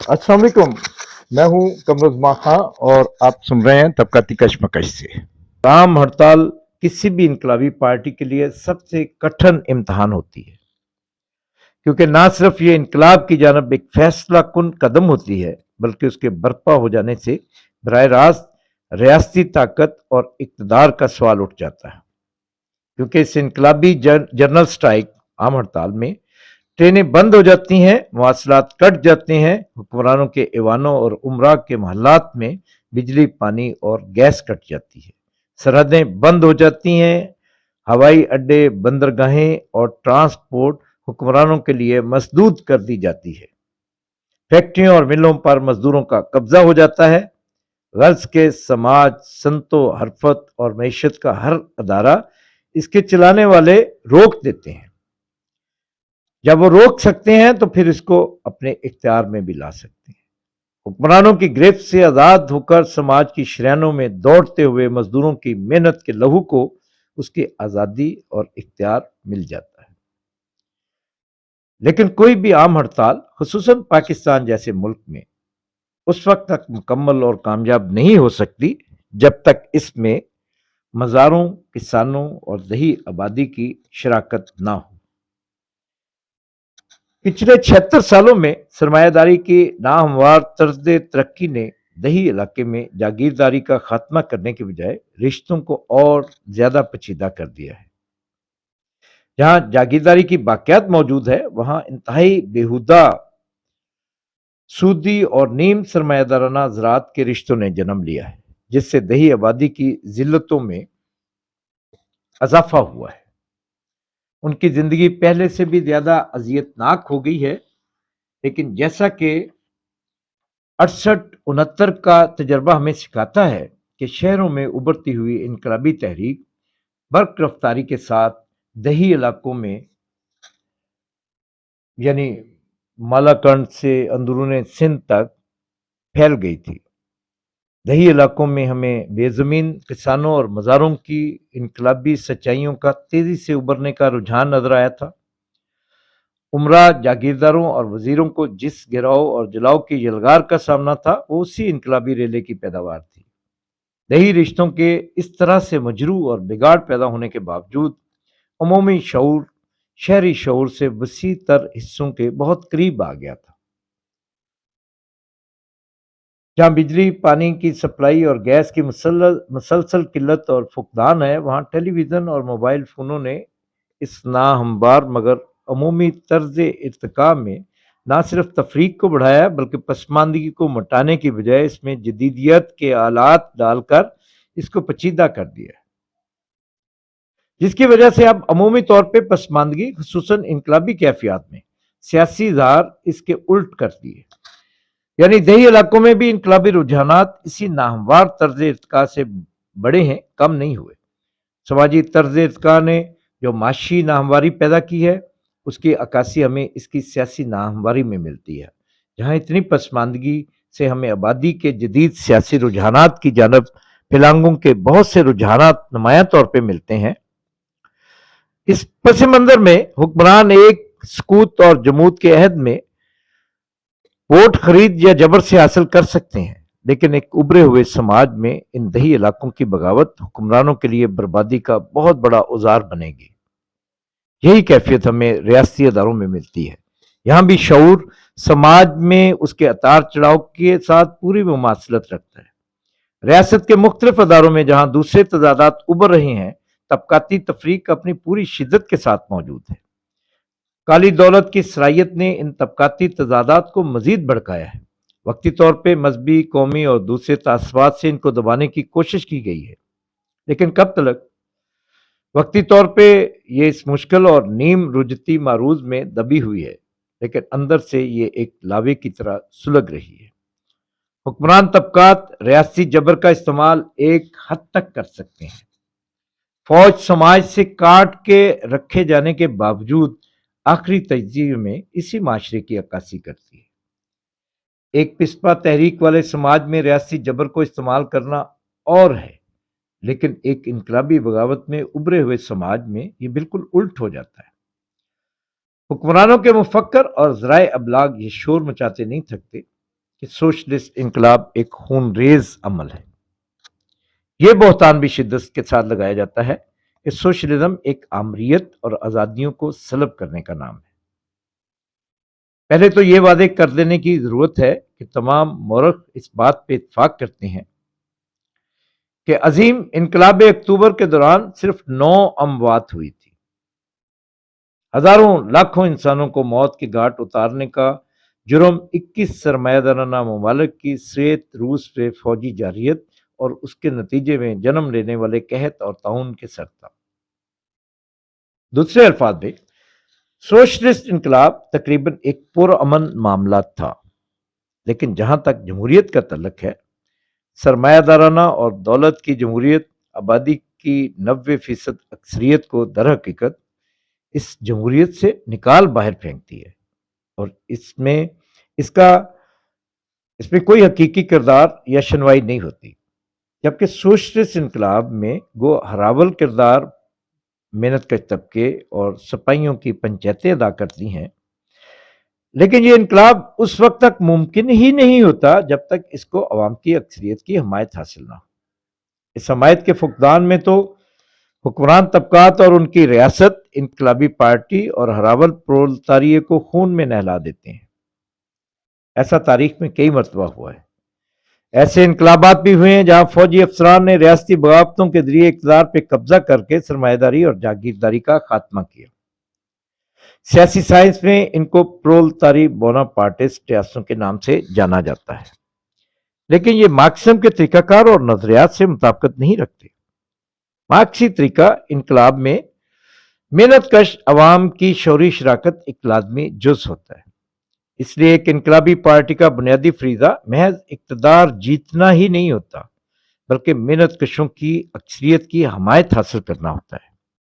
अस्सलाम वालेकुम। मैं हूं कमरुज़्ज़मा खां और आप सुन रहे हैं तबक़ाती कशमकश से। आम हड़ताल किसी भी इनकलाबी पार्टी के लिए सबसे कठिन इम्तिहान होती है, क्योंकि ना सिर्फ ये इनकलाब की जानब एक फैसला कुन कदम होती है, बल्कि उसके बर्पा हो जाने से बराह रास्त रियासती ताकत और इक़्तिदार का सवाल उठ जाता है। क्योंकि इस इनकलाबी जनरल स्ट्राइक, आम हड़ताल में ट्रेनें बंद हो जाती हैं, मवासलात कट जाते हैं, हुक्मरानों के ऐवानों और उमरा के महल्लात में बिजली, पानी और गैस कट जाती है, सरहदें बंद हो जाती हैं, हवाई अड्डे, बंदरगाहें और ट्रांसपोर्ट हुक्मरानों के लिए मसदूद कर दी जाती है, फैक्ट्रियों और मिलों पर मजदूरों का कब्जा हो जाता है, गर्ज के समाज, संतो, हरफत और मैशत का हर अदारा इसके चलाने वाले रोक देते हैं। जब वो रोक सकते हैं तो फिर इसको अपने इख्तियार में भी ला सकते हैं। हुक्मरानों की गिरफ्त से आज़ाद होकर समाज की शरियानों में दौड़ते हुए मजदूरों की मेहनत के लहू को उसकी आज़ादी और इख्तियार मिल जाता है। लेकिन कोई भी आम हड़ताल, खुसूसन पाकिस्तान जैसे मुल्क में, उस वक्त तक मुकम्मल और कामयाब नहीं हो सकती जब तक इसमें मज़ारों, किसानों और दही आबादी की शराकत ना हो। पिछले 76 सालों में सरमायादारी की नाहमवार तर्ज तरक्की ने दही इलाके में जागीरदारी का खात्मा करने के बजाय रिश्तों को और ज्यादा पेचीदा कर दिया है। जहां जागीरदारी की बाक़ियात मौजूद है, वहां इंतहाई बेहुदा सूदी और नीम सरमायादाराना ज़राअत के रिश्तों ने जन्म लिया है, जिससे दही आबादी की जिल्लतों में इजाफा हुआ है। उनकी जिंदगी पहले से भी ज्यादा अजियतनाक हो गई है। लेकिन जैसा कि 68-69 का तजर्बा हमें सिखाता है कि शहरों में उभरती हुई इनकलाबी तहरीक बर्क रफ्तारी के साथ दही इलाकों में, यानी मालाकंड से अंदरूने सिंध तक फैल गई थी। दही इलाकों में हमें बेजमीन किसानों और मज़ारों की इनकलाबी सच्चाइयों का तेजी से उभरने का रुझान नजर आया था। उमरा, जागीरदारों और वजीरों को जिस गिराव और जलाव की यलगार का सामना था, वो उसी इनकलाबी रेले की पैदावार थी। दही रिश्तों के इस तरह से मजरू और बिगाड़ पैदा होने के बावजूद अमूमी शऊर शहरी शऊर से वसी तर हिस्सों के बहुत करीब आ गया था। जहाँ बिजली, पानी की सप्लाई और गैस की मुसलसल किल्लत और फुकदान है, वहाँ टेलीविज़न और मोबाइल फ़ोनों ने इस नाहमवार मगर अमूमी तर्ज इर्तिका में ना सिर्फ तफरीक को बढ़ाया, बल्कि पसमानदगी को मिटाने की बजाय इसमें जदीदियत के आलात डालकर इसको पेचीदा कर दिया, जिसकी वजह से अब अमूमी तौर पर पसमानदगी, खुसूसन इनकलाबी कैफियत में सियासी इजहार इसके उल्ट करती है। यानी दही इलाकों में भी इनकलाबी रुझानात इसी नाहमवार तर्ज इर्तिका से बड़े हैं, कम नहीं हुए। समाजी तर्ज इर्तिका ने जो माशी नाहमवारी पैदा की है, उसकी अक्कासी हमें इसकी सियासी नाहमवारी में मिलती है, जहाँ इतनी पसमानदगी से हमें आबादी के जदीद सियासी रुझानात की जानब फिलांगों के बहुत से रुझानात नुमायां तौर पर मिलते हैं। इस पस मंजर में हुक्मरान एक सकूत और जमूत के अहद में वोट खरीद या जबर से हासिल कर सकते हैं, लेकिन एक उभरे हुए समाज में इन दही इलाकों की बगावत हुक्मरानों के लिए बर्बादी का बहुत बड़ा औजार बनेगी। यही कैफियत हमें रियासती अदारों में मिलती है। यहाँ भी शऊर समाज में उसके अतार चढ़ाव के साथ पूरी मुमासलत रखता है। रियासत के मुख्तलिफ अदारों में जहाँ दूसरे तजादात उभर रहे हैं, तबकाती तफरीक अपनी पूरी शिद्दत के साथ मौजूद है। काली दौलत की सराहियत ने इन तबकाती तजादात को मजीद भड़काया है। वक्ती तौर पर मजहबी, कौमी और दूसरे तासबात से इनको दबाने की कोशिश की गई है, लेकिन कब तक? वक्ती तौर पे ये इस मुश्किल और नीम रुजती मारूज में दबी हुई है, लेकिन अंदर से ये एक लावे की तरह सुलग रही है। हुक्मरान तबकात रियासती जबर का इस्तेमाल एक हद तक कर सकते हैं। फौज समाज से काट के रखे जाने के बावजूद आखिरी तजजीह में इसी माशरे की अक्कासी करती है। एक पिस्पा तहरीक वाले समाज में रियासती जबर को इस्तेमाल करना और है, लेकिन एक इनकलाबी बगावत में उभरे हुए समाज में यह बिल्कुल उल्ट हो जाता है। हुक्मरानों के मुफक्कर और ज़राए अबलाग ये शोर मचाते नहीं थकते। کہ سوشلسٹ انقلاب ایک خون ریز عمل ہے۔ یہ بہتان بھی شدت کے ساتھ لگایا جاتا ہے کہ سوشلزم ایک آمریت اور آزادیوں کو سلب کرنے کا نام ہے۔ پہلے تو یہ واضح کر دینے کی ضرورت ہے کہ تمام مورخ اس بات پہ اتفاق کرتے ہیں کہ عظیم انقلاب اکتوبر کے دوران صرف 9 اموات ہوئی تھی۔ ہزاروں لاکھوں انسانوں کو موت کی گھاٹ اتارنے کا جرم 21 سرمایہ دارانہ ممالک کی سوویت روس پہ فوجی جارحیت اور اس کے نتیجے میں جنم لینے والے قحط اور طاعون کے سر تھا۔ دوسرے الفاظ میں سوشلسٹ انقلاب تقریباً ایک پرامن معاملہ تھا، لیکن جہاں تک جمہوریت کا تعلق ہے، سرمایہ دارانہ اور دولت کی جمہوریت آبادی کی 90% اکثریت کو در حقیقت اس جمہوریت سے نکال باہر پھینکتی ہے، اور اس میں کوئی حقیقی کردار یا شنوائی نہیں ہوتی، جبکہ سوشلسٹ انقلاب میں گو ہراول کردار محنت کش طبقے اور سپاہیوں کی پنچایتیں ادا کرتی ہیں۔ لیکن یہ انقلاب اس وقت تک ممکن ہی نہیں ہوتا جب تک اس کو عوام کی اکثریت کی حمایت حاصل نہ ہو۔ اس حمایت کے فقدان میں تو حکمران طبقات اور ان کی ریاست انقلابی پارٹی اور ہراول پرولتاریے کو خون میں نہلا دیتے ہیں۔ ایسا تاریخ میں کئی مرتبہ ہوا ہے۔ ایسے انقلابات بھی ہوئے ہیں جہاں فوجی افسران نے ریاستی بغاوتوں کے ذریعے اقتدار پہ قبضہ کر کے سرمایہ داری اور جاگیرداری کا خاتمہ کیا۔ سیاسی سائنس میں ان کو پرولتاری بوناپارٹسٹ ریاستوں کے نام سے جانا جاتا ہے، لیکن یہ مارکسزم کے طریقہ کار اور نظریات سے مطابقت نہیں رکھتے۔ مارکسی طریقہ انقلاب میں محنت کش عوام کی شعوری شراکت ایک لازمی جز ہوتا ہے۔ اس لیے ایک انقلابی پارٹی کا بنیادی فریضہ محض اقتدار جیتنا ہی نہیں ہوتا، بلکہ محنت کشوں کی اکثریت کی حمایت حاصل کرنا ہوتا ہے۔